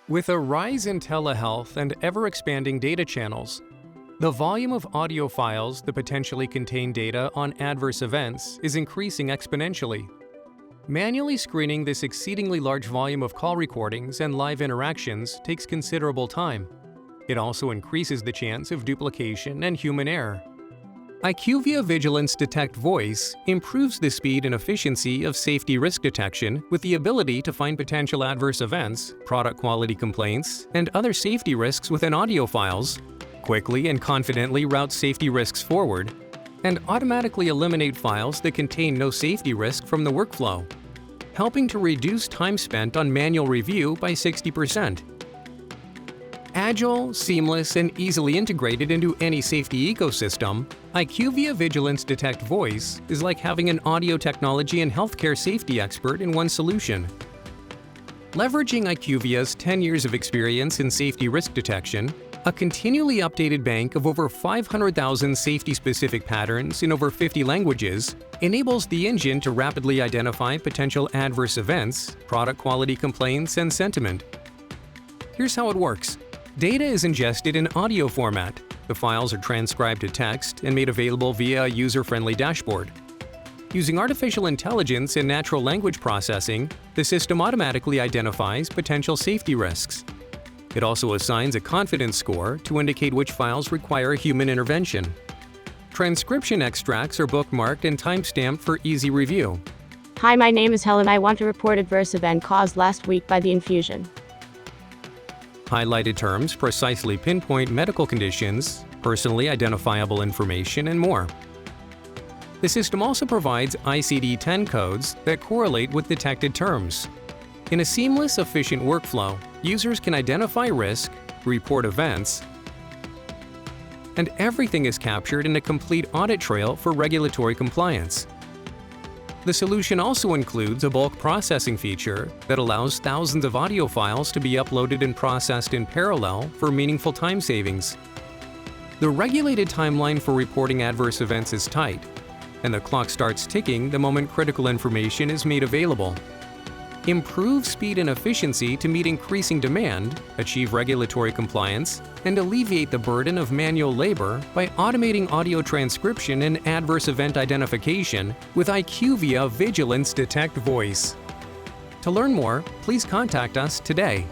With a rise in telehealth and ever-expanding data channels, the volume of audio files that potentially contain data on adverse events is increasing exponentially. Manually screening this exceedingly large volume of call recordings and live interactions takes considerable time. It also increases the chance of duplication and human error. IQVIA Vigilance Detect Voice improves the speed and efficiency of safety risk detection with the ability to find potential adverse events, product quality complaints, and other safety risks within audio files, quickly and confidently route safety risks forward, and automatically eliminate files that contain no safety risk from the workflow, helping to reduce time spent on manual review by 60%. Agile, seamless, and easily integrated into any safety ecosystem, IQVIA Vigilance Detect Voice is like having an audio technology and healthcare safety expert in one solution. Leveraging IQVIA's 10 years of experience in safety risk detection, a continually updated bank of over 500,000 safety-specific patterns in over 50 languages enables the engine to rapidly identify potential adverse events, product quality complaints, and sentiment. Here's how it works. Data is ingested in audio format. The files are transcribed to text and made available via a user-friendly dashboard. Using artificial intelligence and natural language processing, the system automatically identifies potential safety risks. It also assigns a confidence score to indicate which files require human intervention. Transcription extracts are bookmarked and timestamped for easy review. Hi, my name is Helen. I want to report adverse event caused last week by the infusion. Highlighted terms precisely pinpoint medical conditions, personally identifiable information, and more. The system also provides ICD-10 codes that correlate with detected terms. In a seamless, efficient workflow, users can identify risk, report events, and everything is captured in a complete audit trail for regulatory compliance. The solution also includes a bulk processing feature that allows thousands of audio files to be uploaded and processed in parallel for meaningful time savings. The regulated timeline for reporting adverse events is tight, and the clock starts ticking the moment critical information is made available. Improve speed and efficiency to meet increasing demand, achieve regulatory compliance, and alleviate the burden of manual labor by automating audio transcription and adverse event identification with IQVIA Vigilance Detect Voice. To learn more, please contact us today.